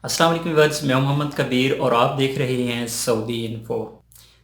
अस्सलाम वालेकुम व्यूअर्स, मैं मोहम्मद कबीर और आप देख रहे हैं सऊदी इन्फो।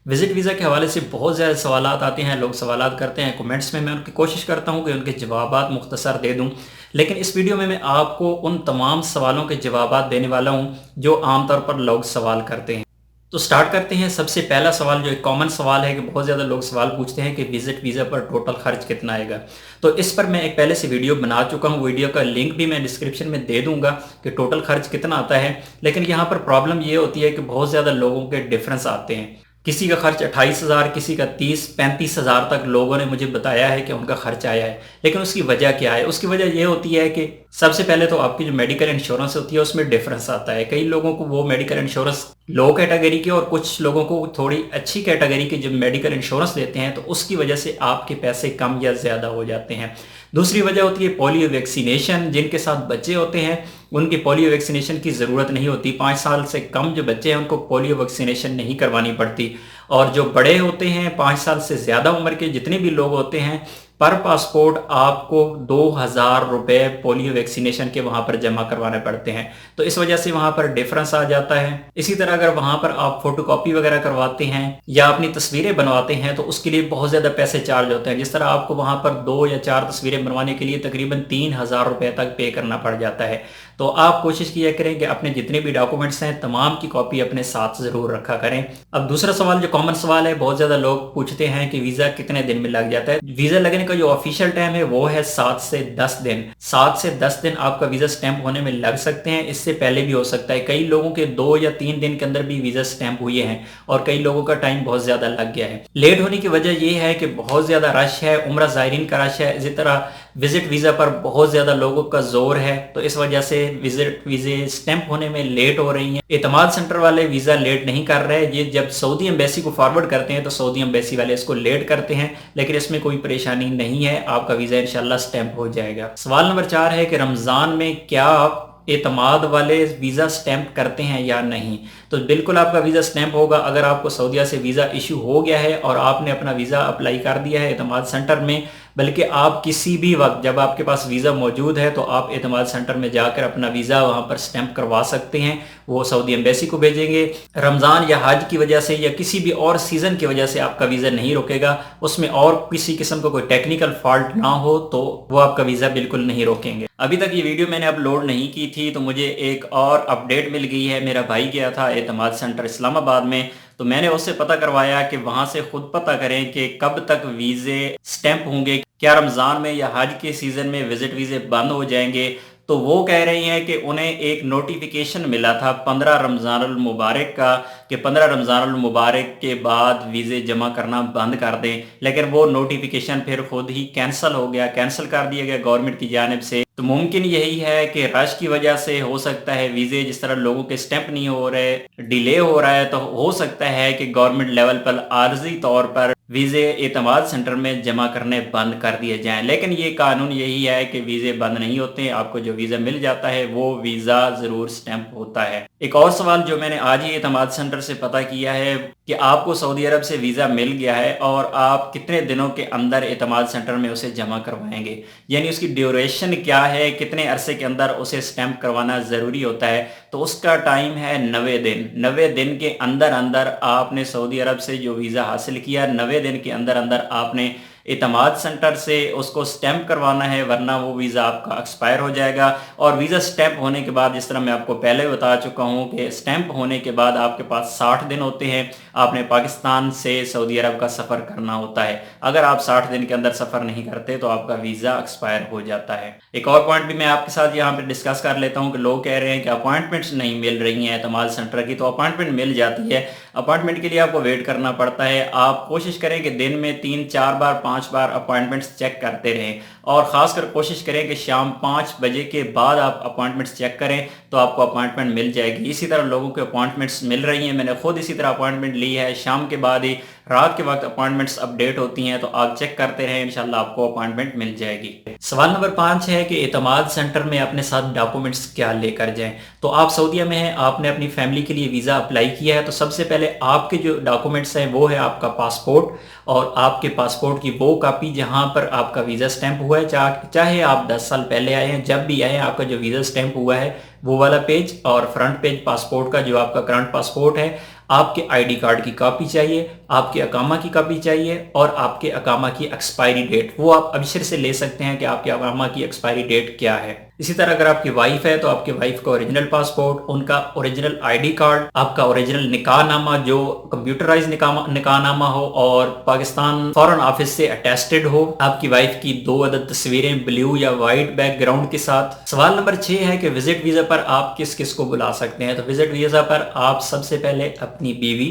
विज़िट वीज़ा के हवाले से बहुत ज़्यादा सवालात आते हैं, लोग सवालात करते हैं कमेंट्स में। मैं उनकी कोशिश करता हूं कि उनके जवाबात मुख्तसर दे दूं, लेकिन इस वीडियो में मैं आपको उन तमाम सवालों के जवाबात देने वाला हूं जो आमतौर पर लोग सवाल करते हैं। तो स्टार्ट करते हैं। सबसे पहला सवाल जो एक कॉमन सवाल है कि बहुत ज़्यादा लोग सवाल पूछते हैं कि विज़िट वीज़ा पर टोटल खर्च कितना आएगा। तो इस पर मैं एक पहले से वीडियो बना चुका हूँ, वीडियो का लिंक भी मैं डिस्क्रिप्शन में दे दूंगा कि टोटल खर्च कितना आता है। लेकिन यहाँ पर प्रॉब्लम ये होती है कि बहुत ज़्यादा लोगों के डिफरेंस आते हैं। किसी का खर्च 28,000, किसी का 30-35,000 तक लोगों ने मुझे बताया है कि उनका खर्च आया है। लेकिन उसकी वजह क्या है? उसकी वजह यह होती है कि सबसे पहले तो आपकी जो मेडिकल इंश्योरेंस होती है उसमें डिफरेंस आता है। कई लोगों को वो मेडिकल इंश्योरेंस लो कैटेगरी के और कुछ लोगों को थोड़ी अच्छी कैटेगरी के जब मेडिकल इंश्योरेंस लेते हैं तो उसकी वजह से आपके पैसे कम या ज़्यादा हो जाते हैं। दूसरी वजह होती है पोलियो वैक्सीनेशन। जिनके साथ बच्चे होते हैं उनकी पोलियो वैक्सीनेशन की ज़रूरत नहीं होती। 5 साल से कम जो बच्चे हैं उनको पोलियो वैक्सीनेशन नहीं करवानी पड़ती। और जो बड़े होते हैं 5 साल से ज़्यादा उम्र के जितने भी लोग होते हैं, पर पासपोर्ट आपको 2,000 रुपये पोलियो वैक्सीनेशन के वहाँ पर जमा करवाने पड़ते हैं। तो इस वजह से वहाँ पर डिफरेंस आ जाता है। इसी तरह अगर वहाँ पर आप फोटोकॉपी वगैरह करवाते हैं या अपनी तस्वीरें बनवाते हैं तो उसके लिए बहुत ज़्यादा पैसे चार्ज होते हैं। जिस तरह आपको वहाँ पर 2 या 4 तस्वीरें बनवाने के लिए तकरीबन 3,000 रुपये तक पे करना पड़ जाता है। तो आप कोशिश किया करें कि अपने जितने भी डॉक्यूमेंट्स हैं तमाम की कॉपी अपने साथ ज़रूर रखा करें। अब दूसरा सवाल जो कॉमन सवाल है, बहुत ज़्यादा लोग पूछते हैं कि वीज़ा कितने दिन में लग जाता है। वीज़ा लगने का जो ऑफिशियल टाइम है वो है 7 से 10 दिन। 7 से 10 दिन आपका वीज़ा स्टैंप होने में लग सकते हैं, इससे पहले भी हो सकता है। कई लोगों के 2 या 3 दिन के अंदर भी वीज़ा स्टैंप हुए हैं और कई लोगों का टाइम बहुत ज़्यादा लग गया है। लेट होने की वजह यह है कि बहुत ज़्यादा रश है, उम्रा ज़ायरीन का रश है। इसी तरह विजिट वीज़ा पर बहुत ज़्यादा लोगों का जोर है, तो इस वजह से विजिट वीज़े स्टैंप होने में लेट हो रही हैं। एतमाद सेंटर वाले वीज़ा लेट नहीं कर रहे। ये जब सऊदी एम्बेसी को फॉरवर्ड करते हैं तो सऊदी एम्बेसी वाले इसको लेट करते हैं, लेकिन इसमें कोई परेशानी नहीं है, आपका वीज़ा इंशाल्लाह स्टैंप हो जाएगा। सवाल नंबर 4 है कि रमज़ान में क्या आप एतमाद वाले वीज़ा स्टैंप करते हैं या नहीं? तो बिल्कुल आपका वीज़ा स्टैंप होगा। अगर आपको सऊदीया से वीज़ा इशू हो गया है और आपने अपना वीज़ा अप्लाई कर दिया है एतमाद सेंटर में, बल्कि आप किसी भी वक्त जब आपके पास वीज़ा मौजूद है तो आप एतमाद सेंटर में जाकर अपना वीज़ा वहाँ पर स्टैंप करवा सकते हैं। वो सऊदी एम्बेसी को भेजेंगे। रमज़ान या हज की वजह से या किसी भी और सीज़न की वजह से आपका वीज़ा नहीं रुकेगा, उसमें और किसी किस्म का कोई टेक्निकल फॉल्ट ना हो तो वो आपका वीज़ा बिल्कुल नहीं रोकेंगे। अभी तक ये वीडियो मैंने अपलोड नहीं की थी तो मुझे एक और अपडेट मिल गई है। मेरा भाई गया था एतमाद सेंटर इस्लामाबाद में, तो मैंने उससे पता करवाया कि वहाँ से खुद पता करें कि कब तक वीज़े स्टैंप होंगे। क्या रमज़ान में या हज के सीज़न में विज़िट वीज़े बंद हो जाएंगे? तो वो कह रही हैं कि उन्हें एक नोटिफिकेशन मिला था 15 रमज़ानुल मुबारक का कि 15 रमज़ानुल मुबारक के बाद वीज़े जमा करना बंद कर दें, लेकिन वो नोटिफिकेशन फिर खुद ही कैंसिल हो गया, कैंसिल कर दिया गया गवर्नमेंट की जानिब से। तो मुमकिन यही है कि रश की वजह से हो सकता है वीज़े जिस तरह लोगों के स्टैंप नहीं हो रहे, डिले हो रहा है, तो हो सकता है कि गवर्नमेंट लेवल पर आर्जी तौर पर वीज़े एतमाद सेंटर में जमा करने बंद कर दिए जाएं। लेकिन ये कानून यही है कि वीज़े बंद नहीं होते, आपको जो वीज़ा मिल जाता है वो वीज़ा ज़रूर स्टैंप होता है। एक और सवाल जो मैंने आज ही एतमाद सेंटर से पता किया है कि आपको सऊदी अरब से वीज़ा मिल गया है और आप कितने दिनों के अंदर एतमाद सेंटर में उसे जमा करवाएंगे, यानी उसकी ड्यूरेशन क्या है, कितने अरसे के अंदर उसे स्टैंप करवाना ज़रूरी होता है। तो उसका टाइम है 90 दिन। 90 दिन के अंदर अंदर आपने सऊदी अरब से जो वीज़ा हासिल किया, 90 दिन के अंदर अंदर आपने एतमाद सेंटर से उसको स्टैंप करवाना है, वरना वो वीज़ा आपका एक्सपायर हो जाएगा। और वीज़ा स्टैंप होने के बाद, जिस तरह मैं आपको पहले बता चुका हूँ कि स्टैंप होने के बाद आपके पास 60 दिन होते हैं, आपने पाकिस्तान से सऊदी अरब का सफ़र करना होता है। अगर आप 60 दिन के अंदर सफ़र नहीं करते तो आपका वीज़ा एक्सपायर हो जाता है। एक और पॉइंट भी मैं आपके साथ यहाँ पर डिस्कस कर लेता हूँ कि लोग कह रहे हैं कि अपॉइंटमेंट्स नहीं मिल रही हैं एतमाद सेंटर की। तो अपॉइंटमेंट मिल जाती है, अपॉइंटमेंट के लिए आपको वेट करना पड़ता है। आप कोशिश करें कि दिन में 3-4 बार 5 बार अपॉइंटमेंट्स चेक करते रहें और ख़ासकर कोशिश करें कि शाम 5 बजे के बाद आप अपॉइंटमेंट्स चेक करें तो आपको अपॉइंटमेंट मिल जाएगी। इसी तरह लोगों को अपॉइंटमेंट्स मिल रही हैं, मैंने खुद इसी तरह अपॉइंटमेंट ली है। शाम के बाद ही रात के वक्त अपॉइंटमेंट्स अपडेट होती हैं, तो आप चेक करते रहें, इंशाल्लाह आपको अपॉइंटमेंट मिल जाएगी। सवाल नंबर 5 है कि एतमाद सेंटर में अपने साथ डॉक्यूमेंट्स क्या लेकर जाएं। तो आप सऊदीया में हैं, आपने अपनी फैमिली के लिए वीज़ा अप्लाई किया है, तो सबसे पहले आपके जो डॉक्यूमेंट्स हैं वो है आपका पासपोर्ट और आपके पासपोर्ट की वो कापी जहां पर आपका वीज़ा स्टैंप हुआ है। चाहे आप 10 साल पहले आए हैं, जब भी आए हैं आपका जो वीज़ा स्टैंप हुआ है वो वाला पेज, और फ्रंट पेज पासपोर्ट का जो आपका करंट पासपोर्ट है, आपके आईडी कार्ड की कॉपी चाहिए, आपके अकामा की कॉपी चाहिए, और आपके अकामा की एक्सपायरी डेट वो आप अबशर से ले सकते हैं कि आपके अकामा की एक्सपायरी डेट क्या है। इसी तरह अगर आपकी वाइफ है तो आपके वाइफ का ओरिजिनल पासपोर्ट, उनका ओरिजिनल आईडी कार्ड, आपका ओरिजिनल निकाहनामा जो कंप्यूटराइज निकाहनामा हो और पाकिस्तान फॉरेन ऑफिस से अटेस्टेड हो, आपकी वाइफ की 2 अदद तस्वीरें ब्लू या वाइट बैकग्राउंड के साथ। सवाल नंबर 6 है कि विजिट वीजा पर आप किस किस को बुला सकते हैं। तो विजिट वीजा पर आप सबसे पहले अपनी बीवी,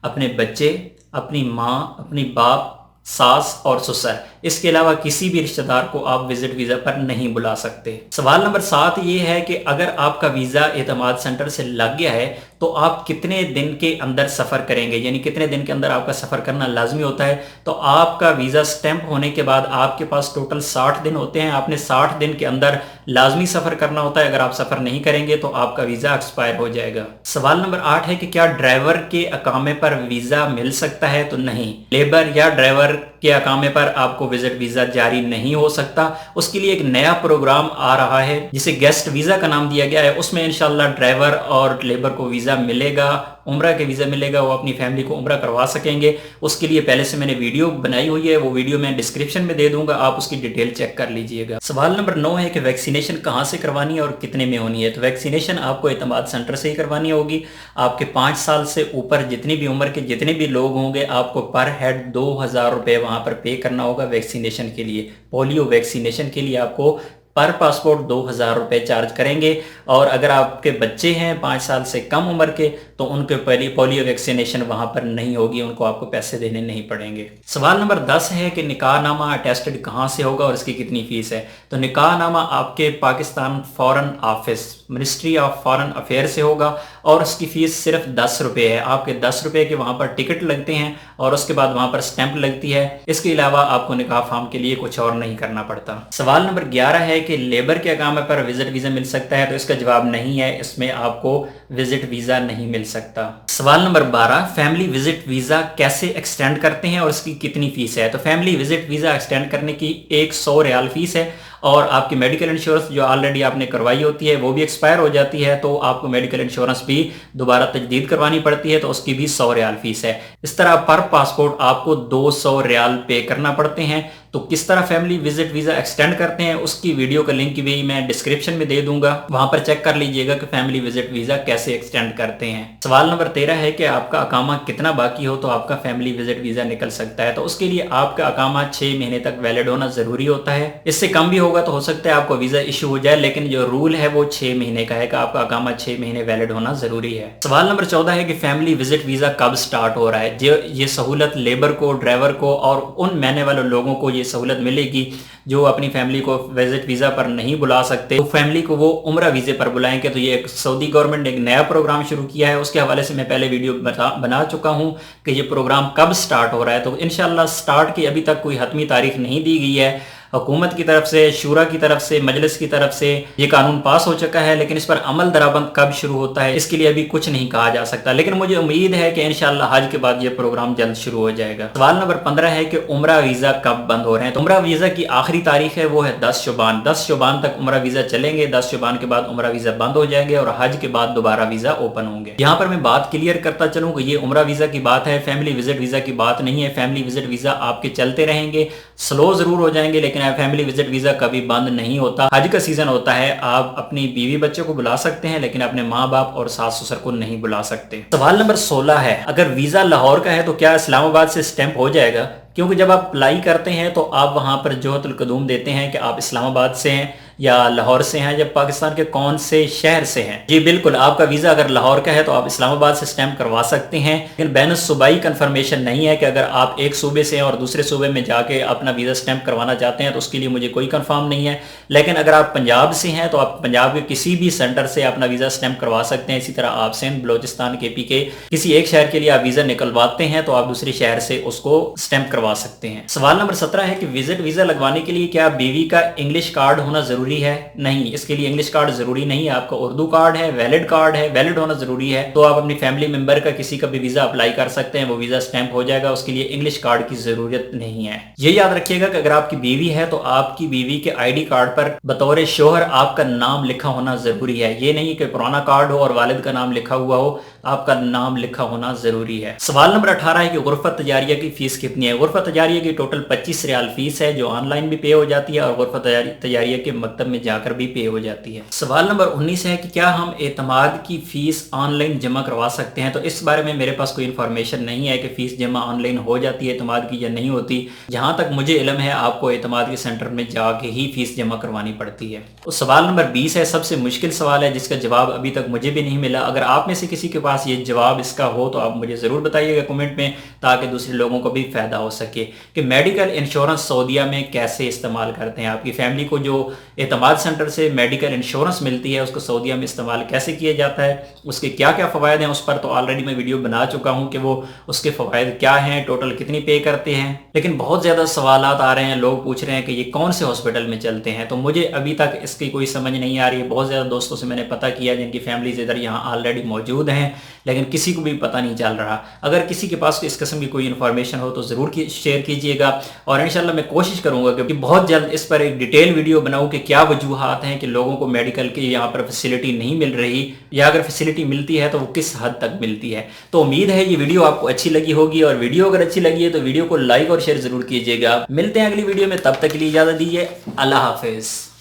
अपने बच्चे, अपनी माँ, अपनी बाप, सास और ससुर, इसके अलावा किसी भी रिश्तेदार को आप विजिट वीजा पर नहीं बुला सकते। सवाल नंबर 7 ये है कि अगर आपका वीजा एतमाद सेंटर से लग गया है तो आप कितने दिन के अंदर सफर करेंगे, यानी कितने दिन के अंदर आपका सफर करना लाजमी होता है। तो आपका वीजा स्टैंप होने के बाद आपके पास टोटल 60 दिन होते हैं, आपने 60 दिन के अंदर लाजमी सफर करना होता है। अगर आप सफर नहीं करेंगे तो आपका वीजा एक्सपायर हो जाएगा। सवाल नंबर 8 है कि क्या ड्राइवर के अकामे पर वीजा मिल सकता है। तो नहीं, लेबर या ड्राइवर के अकामे पर आपको विजिट वीजा जारी नहीं हो सकता। उसके लिए एक नया प्रोग्राम आ रहा है जिसे गेस्ट वीजा का नाम दिया गया है। उसमें इंशाल्लाह ड्राइवर और लेबर को वीजा मिलेगा, उम्रा के वीजा मिलेगा, वो अपनी फैमिली को उम्रा करवा सकेंगे। उसके लिए पहले से मैंने वीडियो बनाई हुई है, वो वीडियो मैं डिस्क्रिप्शन में दे दूंगा, आप उसकी डिटेल चेक कर लीजिएगा। सवाल नंबर 9 है कि वैक्सीनेशन कहाँ से करवानी है और कितने में होनी है। तो वैक्सीनेशन आपको एतमाद सेंटर से ही करवानी होगी। आपके 5 साल से ऊपर जितनी भी उम्र के जितने भी लोग होंगे आपको पर हेड 2000 रुपये वहाँ पर पे करना होगा वैक्सीनेशन के लिए। पोलियो वैक्सीनेशन के लिए आपको पर पासपोर्ट 2000 रुपये चार्ज करेंगे, और अगर आपके बच्चे हैं 5 साल से कम उम्र के तो उनके पोलियो वैक्सीनेशन वहाँ पर नहीं होगी, उनको आपको पैसे देने नहीं पड़ेंगे। सवाल नंबर 10 है कि निकाहनामा अटेस्टेड कहाँ से होगा और इसकी कितनी फ़ीस है। तो निकाहनामा आपके Pakistan foreign office, ministry of foreign affair से होगा, और उसकी फ़ीस सिर्फ 10 रुपये है। आपके 10 रुपये के वहाँ पर टिकट लगते हैं और उसके बाद वहाँ पर स्टैंप लगती है। इसके अलावा आपको निकाह फार्म के लिए कुछ और नहीं करना पड़ता। सवाल नंबर 11 है कि लेबर के अकामे पर विजिट वीजा मिल सकता है। तो इसका जवाब नहीं है, इसमें आपको विजिट वीजा नहीं मिल सकता। सवाल नंबर 12, फैमिली विजिट वीजा कैसे एक्सटेंड करते हैं और इसकी कितनी फीस है। तो फैमिली विजिट वीजा एक्सटेंड करने की 100 रियाल फीस है, और आपकी मेडिकल इंश्योरेंस जो ऑलरेडी आपने करवाई होती है वो भी एक्सपायर हो जाती है, तो आपको मेडिकल इंश्योरेंस भी दोबारा तजदीद करवानी पड़ती है, तो उसकी भी 100 रियाल फीस है। इस तरह पर पासपोर्ट आपको 200 रियाल पे करना पड़ते हैं। तो किस तरह फैमिली विजिट वीजा एक्सटेंड करते हैं उसकी वीडियो का लिंक भी मैं डिस्क्रिप्शन में दे दूंगा, वहां पर चेक कर लीजिएगा कि फैमिली विजिट वीजा कैसे एक्सटेंड करते हैं। सवाल नंबर 13 है कि आपका अकामा कितना बाकी हो तो आपका फैमिली विजिट वीजा निकल सकता है। तो उसके लिए आपका अकामा 6 महीने तक वैलिड होना जरूरी होता है। इससे कम भी होगा तो हो सकता है आपको वीजा इशू हो जाए, लेकिन जो रूल है वो 6 महीने का है कि आपका अकामा 6 महीने वैलिड होना जरूरी है। सवाल नंबर 14 है कि फैमिली विजिट वीजा कब स्टार्ट हो रहा है। जो ये सहूलत लेबर को, ड्राइवर को और उन महीने वाले लोगों को ये सहूलत मिलेगी जो अपनी फैमिली को विजिट वीजा पर नहीं बुला सकते, तो फैमिली को वो उम्रा वीजे पर बुलाएंगे। तो ये सऊदी गवर्नमेंट ने एक नया प्रोग्राम शुरू किया है, उसके हवाले से मैं पहले वीडियो बना चुका हूं कि ये प्रोग्राम कब स्टार्ट हो रहा है। तो इंशाल्लाह स्टार्ट की अभी तक कोई हतमी तारीख नहीं दी गई है। हुकूमत की तरफ से, शूरा की तरफ से, मजलिस की तरफ से ये कानून पास हो चुका है, लेकिन इस पर अमल दराबंद कब शुरू होता है इसके लिए अभी कुछ नहीं कहा जा सकता, लेकिन मुझे उम्मीद है कि इंशाल्लाह हज के बाद ये प्रोग्राम जल्द शुरू हो जाएगा। सवाल नंबर 15 है कि उम्रा वीजा कब बंद हो रहे हैं। तो उम्रा वीजा की आखिरी तारीख है वो है 10 शुबान। 10 शुबान तक उम्रा वीजा चलेंगे, 10 शुबान के बाद उम्रा वीजा बंद हो जाएंगे और हज के बाद दोबारा वीजा ओपन होंगे। यहाँ पर मैं बात क्लियर करता चलूँ कि ये उम्रा वीजा की बात है, फैमिली विजिट वीजा की बात नहीं है। फैमिली विजिट वीजा आपके चलते रहेंगे, स्लो जरूर हो जाएंगे, लेकिन फैमिली विजिट वीजा कभी बंद नहीं होता। हज का सीजन होता है, आप अपनी बीवी बच्चों को बुला सकते हैं, लेकिन अपने माँ बाप और सास ससुर को नहीं बुला सकते। सवाल नंबर 16 है, अगर वीजा लाहौर का है तो क्या इस्लामाबाद से स्टैंप हो जाएगा। क्योंकि जब आप अप्लाई करते हैं तो आप वहां पर जोहतुल कदूम देते हैं कि आप इस्लामाबाद से हैं या लाहौर से हैं या पाकिस्तान के कौन से शहर से हैं। जी बिल्कुल, आपका वीज़ा अगर लाहौर का है तो आप इस्लामाबाद से स्टैंप करवा सकते हैं, लेकिन बैन सूबाई कंफर्मेशन नहीं है कि अगर आप एक सूबे से हैं और दूसरे सूबे में जाके अपना वीज़ा स्टैंप करवाना चाहते हैं तो उसके लिए मुझे कोई कंफर्म नहीं है। लेकिन अगर आप पंजाब से हैं तो आप पंजाब के किसी भी सेंटर से अपना वीज़ा स्टैंप करवा सकते हैं। इसी तरह आप सिंध, बलोचिस्तान, KP के किसी एक शहर के लिए आप वीज़ा निकलवाते हैं तो आप दूसरे शहर से उसको स्टैंप करवा सकते हैं। सवाल नंबर 17 है कि विजिट वीज़ा लगवाने के लिए क्या बीवी का इंग्लिश कार्ड होना जरूरी ضروری ہے؟ نہیں، اس کے لیے انگلش کارڈ ضروری نہیں ہے، آپ کا اردو کارڈ ہے، ویلڈ کارڈ ہے، ویلڈ ہونا ضروری ہے، تو آپ اپنی فیملی ممبر کا کسی کا بھی ویزا اپلائی کر سکتے ہیں، وہ ویزا سٹیمپ ہو جائے گا، اس کے لیے انگلش کارڈ کی ضرورت نہیں ہے۔ یہ یاد رکھیے گا کہ اگر آپ کی بیوی ہے تو آپ کی بیوی کے آئی ڈی کارڈ پر بطور شوہر آپ کا نام لکھا ہونا ضروری ہے، یہ نہیں کہ پرانا کارڈ ہو اور والد کا نام لکھا ہوا ہو، آپ کا نام لکھا ہونا ضروری ہے۔ سوال نمبر 18 ہے کہ غرفہ تجاریہ کی فیس کتنی ہے؟ غرفہ تجاریہ کی ٹوٹل 25 ریال فیس ہے، جو آن لائن بھی پے ہو جاتی ہے اور غرفہ تجاریہ کے مکتب میں جا کر بھی پے ہو جاتی ہے۔ سوال نمبر 19 ہے کہ کیا ہم اعتماد کی فیس آن لائن جمع کروا سکتے ہیں؟ تو اس بارے میں میرے پاس کوئی انفارمیشن نہیں ہے کہ فیس جمع آن لائن ہو جاتی ہے اعتماد کی یا نہیں ہوتی۔ جہاں تک مجھے علم ہے آپ کو اعتماد کے سینٹر میں جا کے ہی فیس جمع کروانی پڑتی ہے۔ سوال نمبر 20 ہے، سب سے مشکل سوال ہے جس کا جواب ابھی تک مجھے بھی نہیں ملا۔ اگر آپ میں سے کسی کے پاس یہ جواب اس کا ہو تو آپ مجھے ضرور بتائیے گا کمنٹ میں، تاکہ دوسرے لوگوں کو بھی فائدہ ہو سکے کہ میڈیکل انشورنس سعودیہ میں کیسے استعمال کرتے ہیں۔ آپ کی فیملی کو جو اعتماد سینٹر سے میڈیکل انشورنس ملتی ہے اس کو سعودیہ میں استعمال کیسے کیا جاتا ہے، اس کے کیا کیا فوائد ہیں، اس پر تو آلریڈی میں ویڈیو بنا چکا ہوں کہ وہ اس کے فوائد کیا ہیں، ٹوٹل کتنی پے کرتے ہیں۔ لیکن بہت زیادہ سوالات آ رہے ہیں، لوگ پوچھ رہے ہیں کہ یہ کون سے ہاسپٹل میں چلتے ہیں، تو مجھے ابھی تک اس کی کوئی سمجھ نہیں آ رہی ہے۔ بہت زیادہ دوستوں سے میں نے پتہ کیا جن کی فیملیز ادھر یہاں آلریڈی موجود ہیں، لیکن کسی کو بھی پتہ نہیں چل رہا۔ اگر کسی کے پاس اس قسم کی کوئی انفارمیشن ہو تو ضرور شیئر کیجئے گا، اور انشاءاللہ میں کوشش کروں گا کہ بہت جلد اس پر ایک ڈیٹیل ویڈیو بناؤں کہ کیا وجوہات ہیں کہ لوگوں کو میڈیکل کی یہاں پر فیسلٹی نہیں مل رہی، یا اگر فیسلٹی ملتی ہے تو وہ کس حد تک ملتی ہے۔ تو امید ہے یہ ویڈیو آپ کو اچھی لگی ہوگی، اور ویڈیو اگر اچھی لگی ہے تو ویڈیو کو لائک اور شیئر ضرور کیجئے گا۔ ملتے ہیں اگلی ویڈیو میں، تب تک کے لیے اجازت دیجیے، اللہ حافظ۔